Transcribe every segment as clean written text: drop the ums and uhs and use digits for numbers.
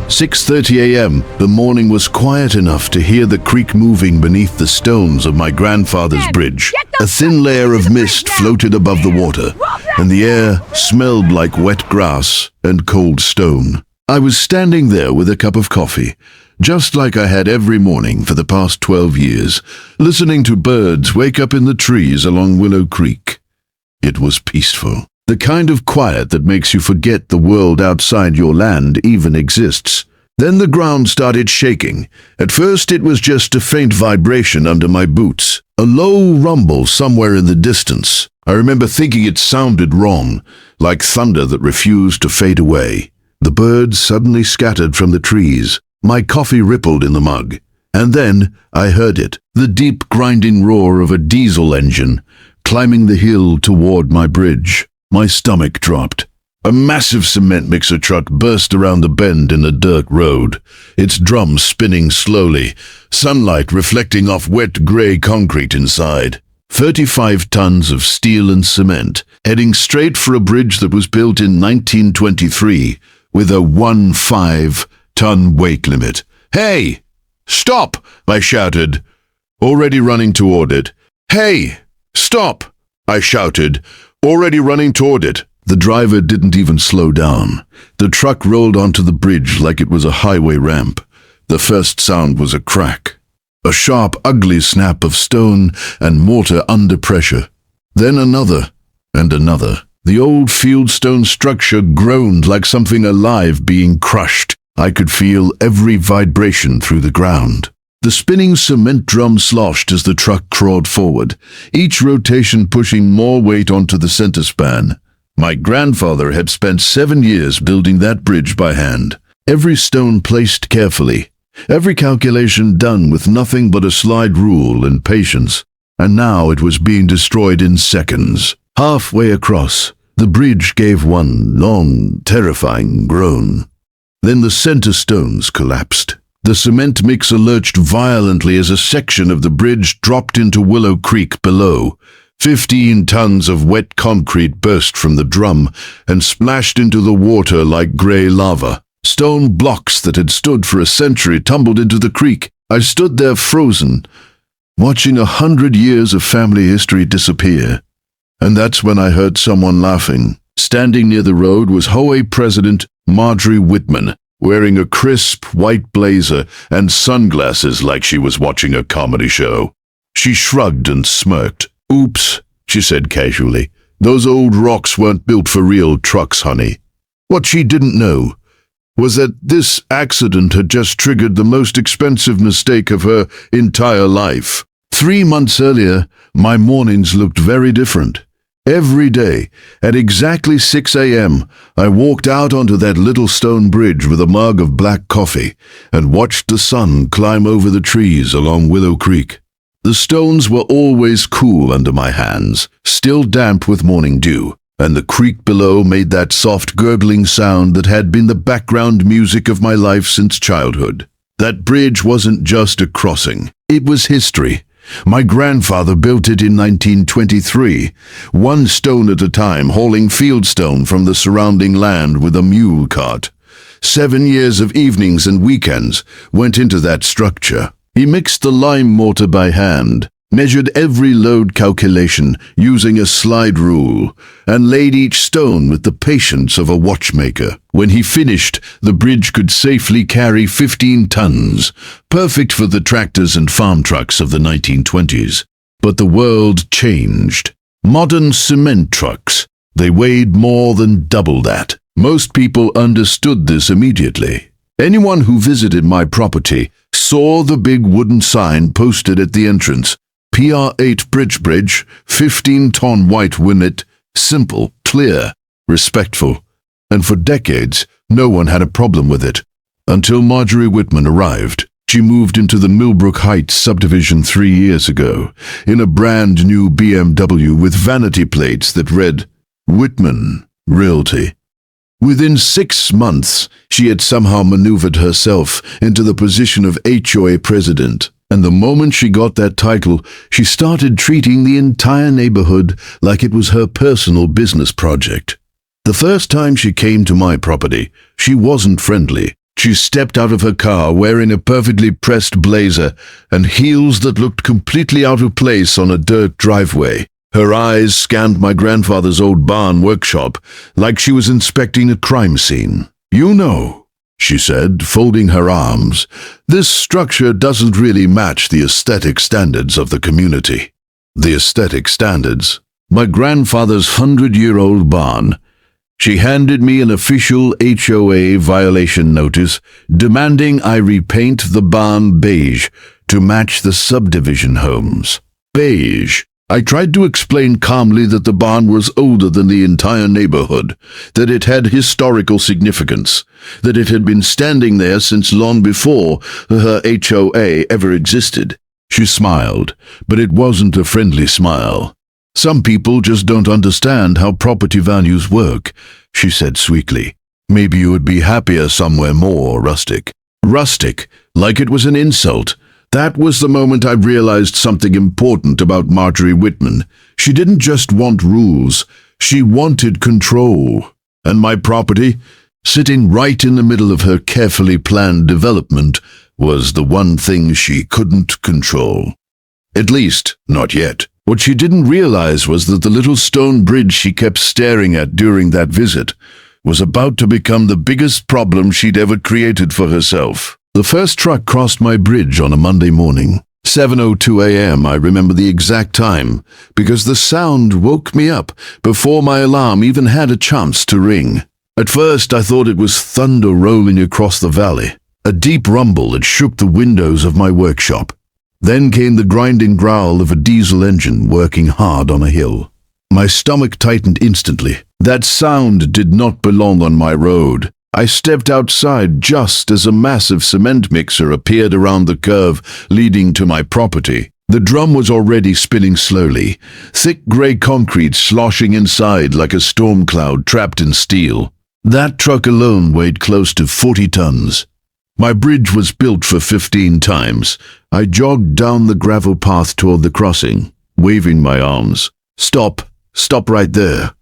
6:30 a.m. The morning was quiet enough to hear the creek moving beneath the stones of my grandfather's bridge. A thin layer of mist floated above the water, and the air smelled like wet grass and cold stone. I was standing there with a cup of coffee, just like I had every morning for the past 12 years, listening to birds wake up in the trees along Willow Creek. It was peaceful. The kind of quiet that makes you forget the world outside your land even exists. Then the ground started shaking. At first it was just a faint vibration under my boots, a low rumble somewhere in the distance. I remember thinking it sounded wrong, like thunder that refused to fade away. The birds suddenly scattered from the trees. My coffee rippled in the mug. And then I heard it, the deep grinding roar of a diesel engine, climbing the hill toward my bridge. My stomach dropped. A massive cement mixer truck burst around the bend in the dirt road, its drum spinning slowly, sunlight reflecting off wet gray concrete inside. 35 tons of steel and cement, heading straight for a bridge that was built in 1923 with a 15-ton weight limit. "Hey! Stop!" I shouted, already running toward it. "Hey! Stop!" I shouted, already running toward it. The driver didn't even slow down. The truck rolled onto the bridge like it was a highway ramp. The first sound was a crack, a sharp, ugly snap of stone and mortar under pressure. Then another, and another. The old fieldstone structure groaned like something alive being crushed. I could feel every vibration through the ground. The spinning cement drum sloshed as the truck crawled forward, each rotation pushing more weight onto the center span. My grandfather had spent 7 years building that bridge by hand, every stone placed carefully, every calculation done with nothing but a slide rule and patience. And now it was being destroyed in seconds. Halfway across, the bridge gave one long, terrifying groan. Then the center stones collapsed. The cement mixer lurched violently as a section of the bridge dropped into Willow Creek below. 15 tons of wet concrete burst from the drum and splashed into the water like gray lava. Stone blocks that had stood for a century tumbled into the creek. I stood there frozen, watching 100 years of family history disappear. And that's when I heard someone laughing. Standing near the road was HOA President Marjorie Whitman, wearing a crisp white blazer and sunglasses like she was watching a comedy show. She shrugged and smirked. "Oops," she said casually. "Those old rocks weren't built for real trucks, honey." What she didn't know was that this accident had just triggered the most expensive mistake of her entire life. 3 months earlier, my mornings looked very different. Every day, at exactly 6 a.m., I walked out onto that little stone bridge with a mug of black coffee and watched the sun climb over the trees along Willow Creek. The stones were always cool under my hands, still damp with morning dew, and the creek below made that soft gurgling sound that had been the background music of my life since childhood. That bridge wasn't just a crossing, it was history. My grandfather built it in 1923, one stone at a time, hauling fieldstone from the surrounding land with a mule cart. 7 years of evenings and weekends went into that structure. He mixed the lime mortar by hand, measured every load calculation using a slide rule, and laid each stone with the patience of a watchmaker. When he finished, the bridge could safely carry 15 tons, perfect for the tractors and farm trucks of the 1920s. But the world changed. Modern cement trucks, they weighed more than double that. Most people understood this immediately. Anyone who visited my property saw the big wooden sign posted at the entrance. PR8 Bridge, 15-ton white winnet, simple, clear, respectful. And for decades, no one had a problem with it. Until Marjorie Whitman arrived. She moved into the Millbrook Heights subdivision 3 years ago, in a brand new BMW with vanity plates that read, Whitman Realty. Within 6 months, she had somehow maneuvered herself into the position of HOA president. And the moment she got that title, she started treating the entire neighborhood like it was her personal business project. The first time she came to my property, she wasn't friendly, She stepped out of her car wearing a perfectly pressed blazer and heels that looked completely out of place on a dirt driveway. Her eyes scanned my grandfather's old barn workshop like she was inspecting a crime scene. "You know," she said, folding her arms, "this structure doesn't really match the aesthetic standards of the community." The aesthetic standards? My grandfather's 100-year-old barn. She handed me an official HOA violation notice demanding I repaint the barn beige to match the subdivision homes. Beige. I tried to explain calmly that the barn was older than the entire neighborhood, that it had historical significance, that it had been standing there since long before her HOA ever existed. She smiled, but it wasn't a friendly smile. "Some people just don't understand how property values work," she said sweetly. "Maybe you would be happier somewhere more rustic." Rustic, like it was an insult. That was the moment I realized something important about Marjorie Whitman. She didn't just want rules, she wanted control. And my property, sitting right in the middle of her carefully planned development, was the one thing she couldn't control. At least, not yet. What she didn't realize was that the little stone bridge she kept staring at during that visit was about to become the biggest problem she'd ever created for herself. The first truck crossed my bridge on a Monday morning. 7:02 a.m., I remember the exact time, because the sound woke me up before my alarm even had a chance to ring. At first, I thought it was thunder rolling across the valley, a deep rumble that shook the windows of my workshop. Then came the grinding growl of a diesel engine working hard on a hill. My stomach tightened instantly. That sound did not belong on my road. I stepped outside just as a massive cement mixer appeared around the curve leading to my property. The drum was already spinning slowly, thick gray concrete sloshing inside like a storm cloud trapped in steel. That truck alone weighed close to 40 tons. My bridge was built for 15 times. I jogged down the gravel path toward the crossing, waving my arms. "Stop! Stop right there."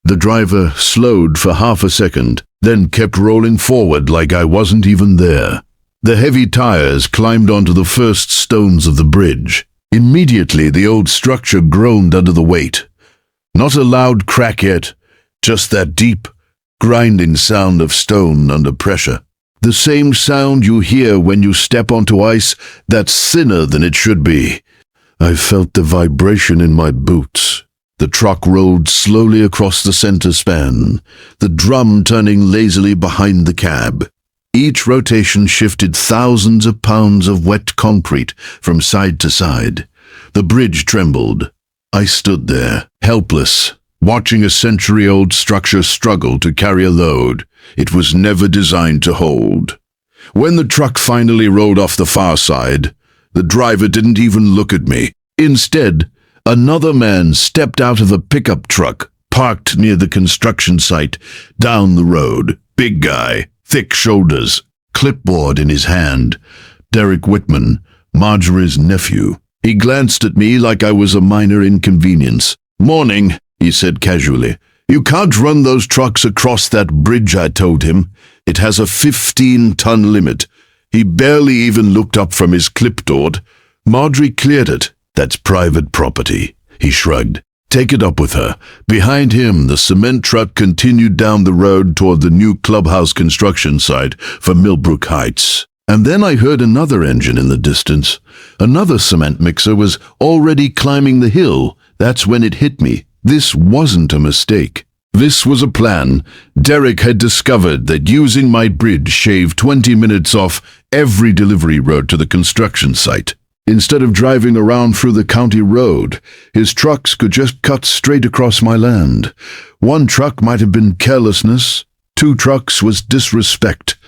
The driver slowed for half a second, then kept rolling forward like I wasn't even there. The heavy tires climbed onto the first stones of the bridge. Immediately, the old structure groaned under the weight. Not a loud crack yet, just that deep, grinding sound of stone under pressure. The same sound you hear when you step onto ice that's thinner than it should be. I felt the vibration in my boots. The truck rolled slowly across the center span, the drum turning lazily behind the cab. Each rotation shifted thousands of pounds of wet concrete from side to side. The bridge trembled. I stood there, helpless, watching a century-old structure struggle to carry a load it was never designed to hold. When the truck finally rolled off the far side, the driver didn't even look at me. Instead, another man stepped out of a pickup truck parked near the construction site down the road. Big guy, thick shoulders, clipboard in his hand. Derek Whitman, Marjorie's nephew. He glanced at me like I was a minor inconvenience. "Morning," he said casually. "You can't run those trucks across that bridge," I told him. "It has a 15-ton limit." He barely even looked up from his clipboard. "Marjorie cleared it. That's private property." He shrugged. "Take it up with her." Behind him, the cement truck continued down the road toward the new clubhouse construction site for Millbrook Heights. And then I heard another engine in the distance. Another cement mixer was already climbing the hill. That's when it hit me. This wasn't a mistake. This was a plan. Derek had discovered that using my bridge shaved 20 minutes off every delivery road to the construction site. Instead of driving around through the county road, his trucks could just cut straight across my land. One truck might have been carelessness, 2 trucks was disrespect.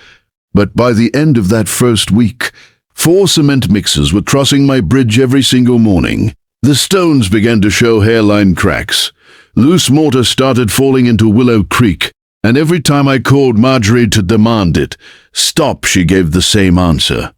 But by the end of that first week, 4 cement mixers were crossing my bridge every single morning. The stones began to show hairline cracks. Loose mortar started falling into Willow Creek, and every time I called Marjorie to demand it, stop, she gave the same answer.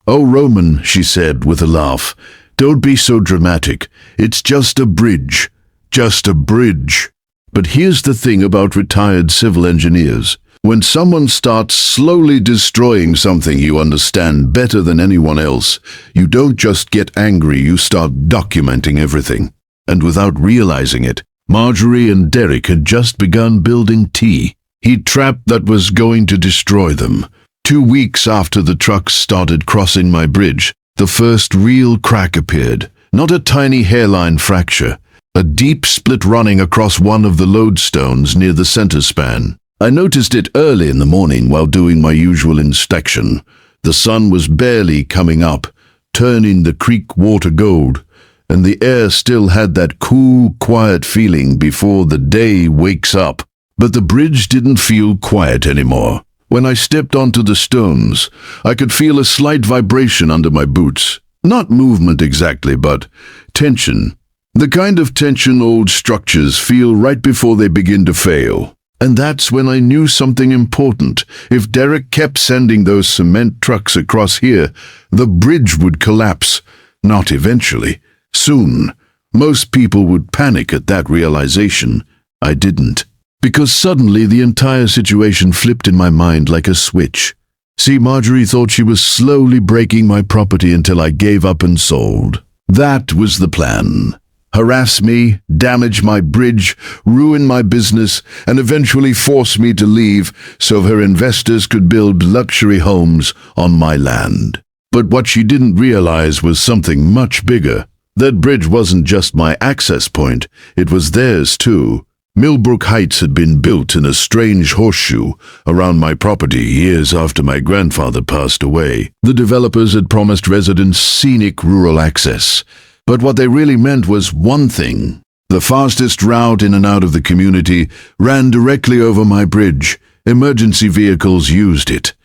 "Oh, Roman," she said with a laugh, "don't be so dramatic. It's just a bridge. Just a bridge." But here's the thing about retired civil engineers. When someone starts slowly destroying something you understand better than anyone else, you don't just get angry, you start documenting everything. And without realizing it, Marjorie and Derek had just begun building T. Heat trap that was going to destroy them. 2 weeks after the trucks started crossing my bridge, the first real crack appeared. Not a tiny hairline fracture, a deep split running across one of the lodestones near the center span. I noticed it early in the morning while doing my usual inspection. The sun was barely coming up, turning the creek water gold, and the air still had that cool, quiet feeling before the day wakes up. But the bridge didn't feel quiet anymore. When I stepped onto the stones, I could feel a slight vibration under my boots. Not movement exactly, but tension. The kind of tension old structures feel right before they begin to fail. And that's when I knew something important. If Derek kept sending those cement trucks across here, the bridge would collapse. Not eventually. Soon. Most people would panic at that realization. I didn't. Because suddenly the entire situation flipped in my mind like a switch. See, Marjorie thought she was slowly breaking my property until I gave up and sold. That was the plan. Harass me, damage my bridge, ruin my business, and eventually force me to leave so her investors could build luxury homes on my land. But what she didn't realize was something much bigger. That bridge wasn't just my access point, it was theirs too. Millbrook Heights had been built in a strange horseshoe around my property years after my grandfather passed away. The developers had promised residents scenic rural access. But what they really meant was one thing. The fastest route in and out of the community ran directly over my bridge. Emergency vehicles used it.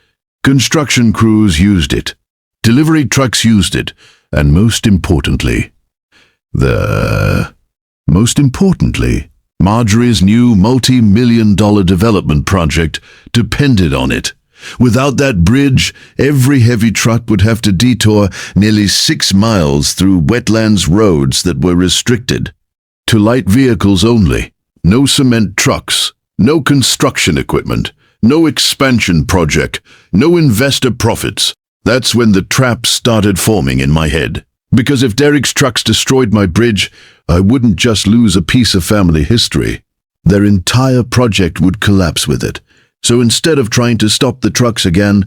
Construction crews used it. Delivery trucks used it. And most importantly, Marjorie's new multi-million-dollar development project depended on it. Without that bridge, every heavy truck would have to detour nearly 6 miles through wetlands roads that were restricted to light vehicles only. No cement trucks, no construction equipment, no expansion project, no investor profits. That's when the trap started forming in my head. Because if Derek's trucks destroyed my bridge, I wouldn't just lose a piece of family history. Their entire project would collapse with it. So instead of trying to stop the trucks again,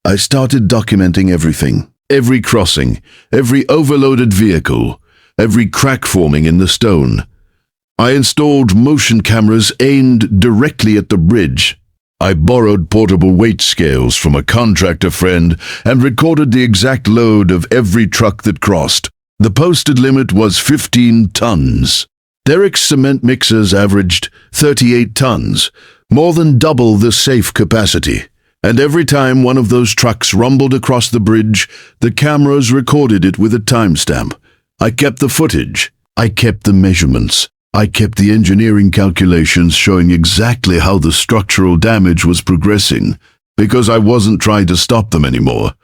I started documenting everything. Every crossing, every overloaded vehicle, every crack forming in the stone. I installed motion cameras aimed directly at the bridge. I borrowed portable weight scales from a contractor friend and recorded the exact load of every truck that crossed. The posted limit was 15 tons. Derek's cement mixers averaged 38 tons, more than double the safe capacity. And every time one of those trucks rumbled across the bridge, the cameras recorded it with a timestamp. I kept the footage. I kept the measurements. I kept the engineering calculations showing exactly how the structural damage was progressing, because I wasn't trying to stop them anymore.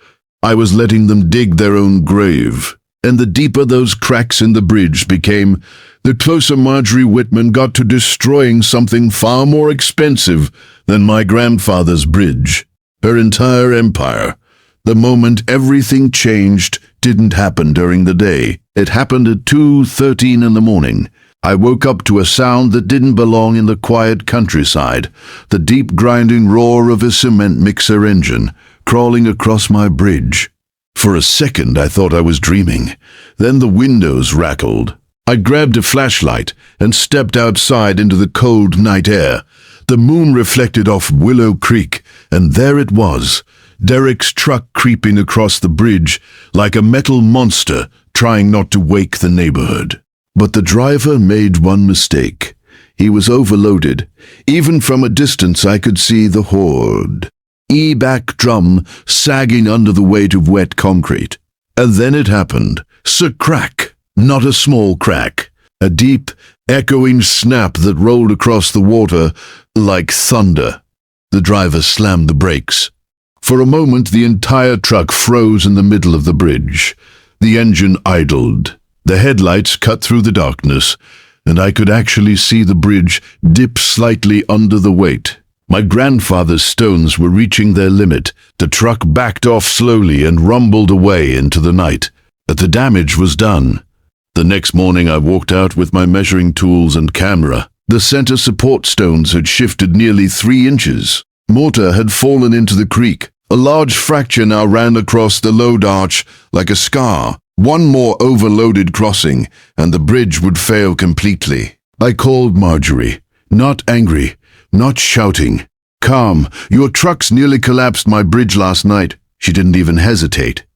I was letting them dig their own grave. And the deeper those cracks in the bridge became, the closer Marjorie Whitman got to destroying something far more expensive than my grandfather's bridge. Her entire empire. The moment everything changed didn't happen during the day. It happened at 2:13 in the morning. I woke up to a sound that didn't belong in the quiet countryside, the deep grinding roar of a cement mixer engine crawling across my bridge. For a second I thought I was dreaming. Then the windows rattled. I grabbed a flashlight and stepped outside into the cold night air. The moon reflected off Willow Creek, and there it was, Derek's truck creeping across the bridge like a metal monster trying not to wake the neighborhood. But the driver made one mistake. He was overloaded. Even from a distance I could see the horde. E-back drum sagging under the weight of wet concrete. And then it happened. Crack. Not a small crack. A deep, echoing snap that rolled across the water like thunder. The driver slammed the brakes. For a moment the entire truck froze in the middle of the bridge. The engine idled. The headlights cut through the darkness, and I could actually see the bridge dip slightly under the weight. My grandfather's stones were reaching their limit. The truck backed off slowly and rumbled away into the night. But the damage was done. The next morning I walked out with my measuring tools and camera. The center support stones had shifted nearly 3 inches. Mortar had fallen into the creek. A large fracture now ran across the load arch like a scar. One more overloaded crossing, and the bridge would fail completely. I called Marjorie, not angry, not shouting. Calm, your trucks nearly collapsed my bridge last night. She didn't even hesitate.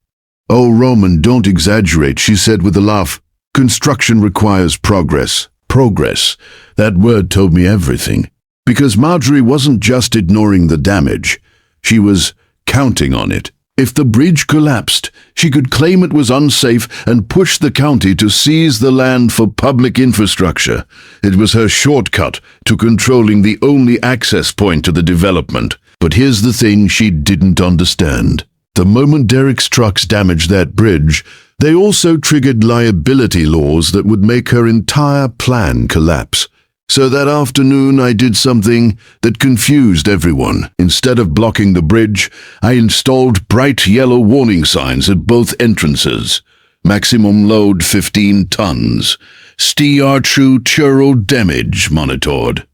Oh, Roman, don't exaggerate, she said with a laugh. Construction requires progress. Progress. That word told me everything. Because Marjorie wasn't just ignoring the damage. She was counting on it. If the bridge collapsed, she could claim it was unsafe and push the county to seize the land for public infrastructure. It was her shortcut to controlling the only access point to the development. But here's the thing she didn't understand. The moment Derek's trucks damaged that bridge, they also triggered liability laws that would make her entire plan collapse. So that afternoon I did something that confused everyone. Instead of blocking the bridge, I installed bright yellow warning signs at both entrances. Maximum load 15 tons. True churro damage monitored.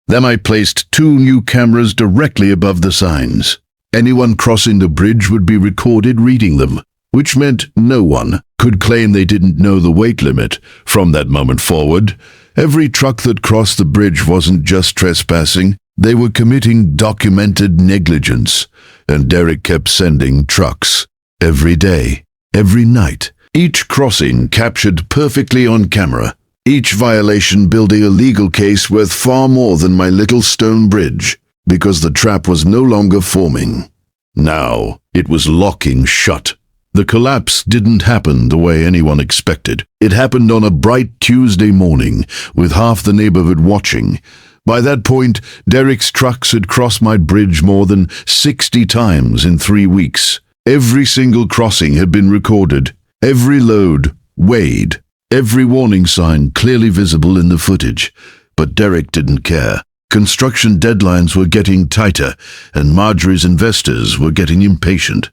Then I placed 2 new cameras directly above the signs. Anyone crossing the bridge would be recorded reading them, which meant no one could claim they didn't know the weight limit. From that moment forward, every truck that crossed the bridge wasn't just trespassing, they were committing documented negligence. And Derek kept sending trucks. Every day, every night. Each crossing captured perfectly on camera. Each violation building a legal case worth far more than my little stone bridge, because the trap was no longer forming. Now, it was locking shut. The collapse didn't happen the way anyone expected. It happened on a bright Tuesday morning, with half the neighborhood watching. By that point, Derek's trucks had crossed my bridge more than 60 times in 3 weeks. Every single crossing had been recorded, every load weighed, every warning sign clearly visible in the footage. But Derek didn't care. Construction deadlines were getting tighter, and Marjorie's investors were getting impatient.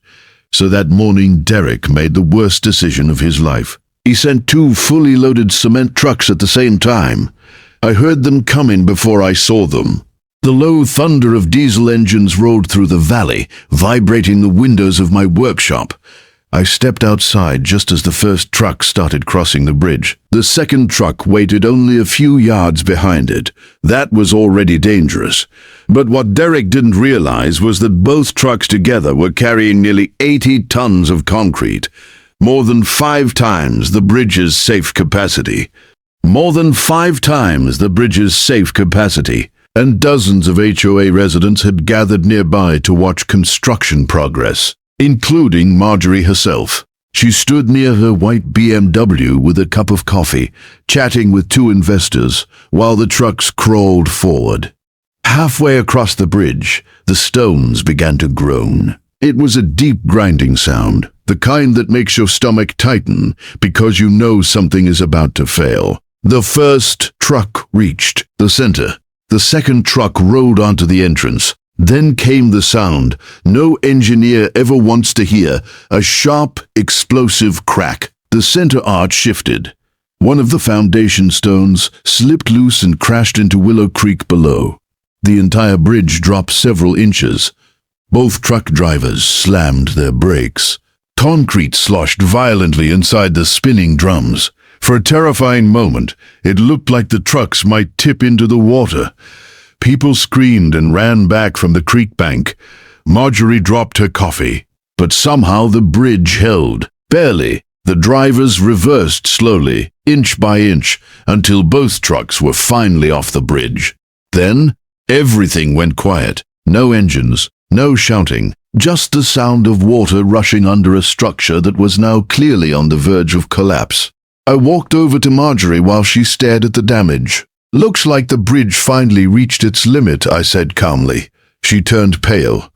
So that morning, Derek made the worst decision of his life. He sent 2 fully loaded cement trucks at the same time. I heard them coming before I saw them. The low thunder of diesel engines rolled through the valley, vibrating the windows of my workshop. I stepped outside just as the first truck started crossing the bridge. The second truck waited only a few yards behind it. That was already dangerous. But what Derek didn't realize was that both trucks together were carrying nearly 80 tons of concrete, more than 5 times the bridge's safe capacity. More than 5 times the bridge's safe capacity. And dozens of HOA residents had gathered nearby to watch construction progress, including Marjorie herself. She stood near her white BMW with a cup of coffee, chatting with 2 investors, while the trucks crawled forward. Halfway across the bridge, the stones began to groan. It was a deep grinding sound, the kind that makes your stomach tighten because you know something is about to fail. The first truck reached the center. The second truck rolled onto the entrance. Then came the sound no engineer ever wants to hear, a sharp, explosive crack. The center arch shifted. One of the foundation stones slipped loose and crashed into Willow Creek below. The entire bridge dropped several inches. Both truck drivers slammed their brakes. Concrete sloshed violently inside the spinning drums. For a terrifying moment, it looked like the trucks might tip into the water. People screamed and ran back from the creek bank. Marjorie dropped her coffee. But somehow the bridge held. Barely. The drivers reversed slowly, inch by inch, until both trucks were finally off the bridge. Then, everything went quiet. No engines, no shouting, just the sound of water rushing under a structure that was now clearly on the verge of collapse. I walked over to Marjorie while she stared at the damage. "Looks like the bridge finally reached its limit," I said calmly. She turned pale.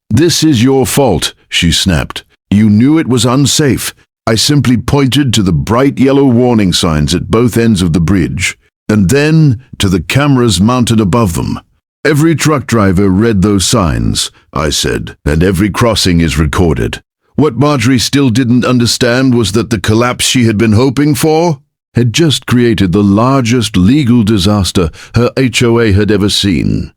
"This is your fault," she snapped. "You knew it was unsafe." I simply pointed to the bright yellow warning signs at both ends of the bridge, and then to the cameras mounted above them. Every truck driver read those signs, I said, and every crossing is recorded. What Marjorie still didn't understand was that the collapse she had been hoping for had just created the largest legal disaster her HOA had ever seen.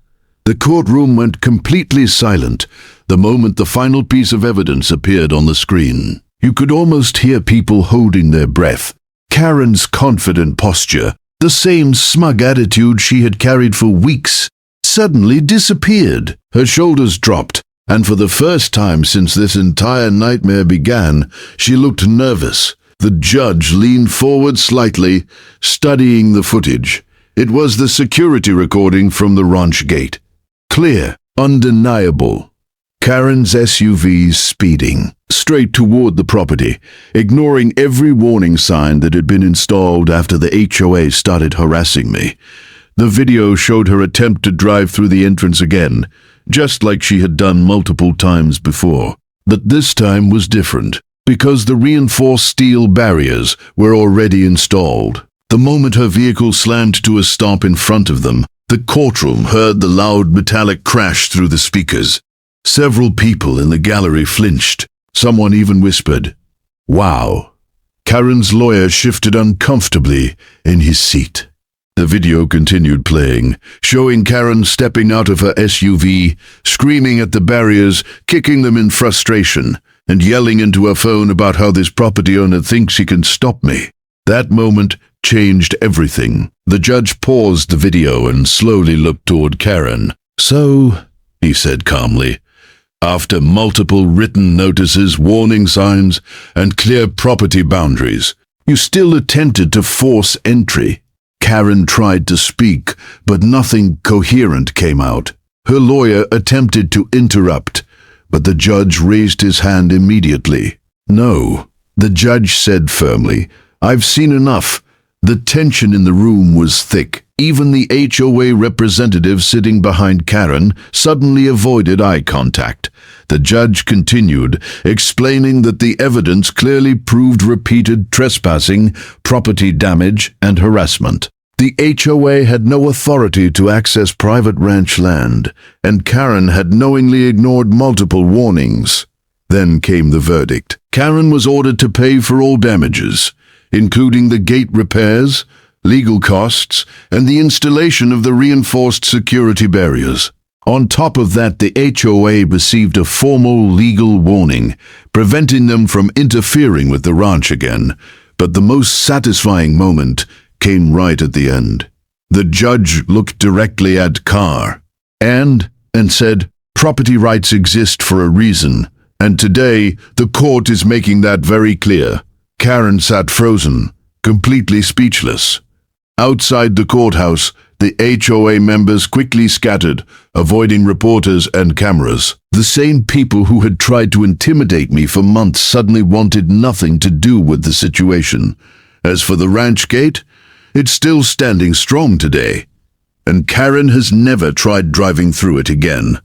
The courtroom went completely silent the moment the final piece of evidence appeared on the screen. You could almost hear people holding their breath. Karen's confident posture, the same smug attitude she had carried for weeks, suddenly disappeared. Her shoulders dropped, and for the first time since this entire nightmare began, she looked nervous. The judge leaned forward slightly, studying the footage. It was the security recording from the ranch gate. Clear, undeniable. Karen's SUV speeding straight toward the property, ignoring every warning sign that had been installed after the HOA started harassing me. The video showed her attempt to drive through the entrance again, just like she had done multiple times before. But this time was different, because the reinforced steel barriers were already installed. The moment her vehicle slammed to a stop in front of them, the courtroom heard the loud metallic crash through the speakers. Several people in the gallery flinched. Someone even whispered, "Wow." Karen's lawyer shifted uncomfortably in his seat. The video continued playing, showing Karen stepping out of her SUV, screaming at the barriers, kicking them in frustration, and yelling into her phone about how this property owner thinks he can stop me. That moment changed everything. The judge paused the video and slowly looked toward Karen. "So," he said calmly, "after multiple written notices, warning signs, and clear property boundaries, you still attempted to force entry." Karen tried to speak, but nothing coherent came out. Her lawyer attempted to interrupt, but the judge raised his hand immediately. "No," the judge said firmly, "I've seen enough." The tension in the room was thick. Even the HOA representative sitting behind Karen suddenly avoided eye contact. The judge continued, explaining that the evidence clearly proved repeated trespassing, property damage, and harassment. The HOA had no authority to access private ranch land, and Karen had knowingly ignored multiple warnings. Then came the verdict. Karen was ordered to pay for all damages, including the gate repairs, legal costs, and the installation of the reinforced security barriers. On top of that, the HOA received a formal legal warning, preventing them from interfering with the ranch again. But the most satisfying moment came right at the end. The judge looked directly at Carr and said, "Property rights exist for a reason, and today the court is making that very clear." Karen sat frozen, completely speechless. Outside the courthouse, the HOA members quickly scattered, avoiding reporters and cameras. The same people who had tried to intimidate me for months suddenly wanted nothing to do with the situation. As for the ranch gate, it's still standing strong today, and Karen has never tried driving through it again.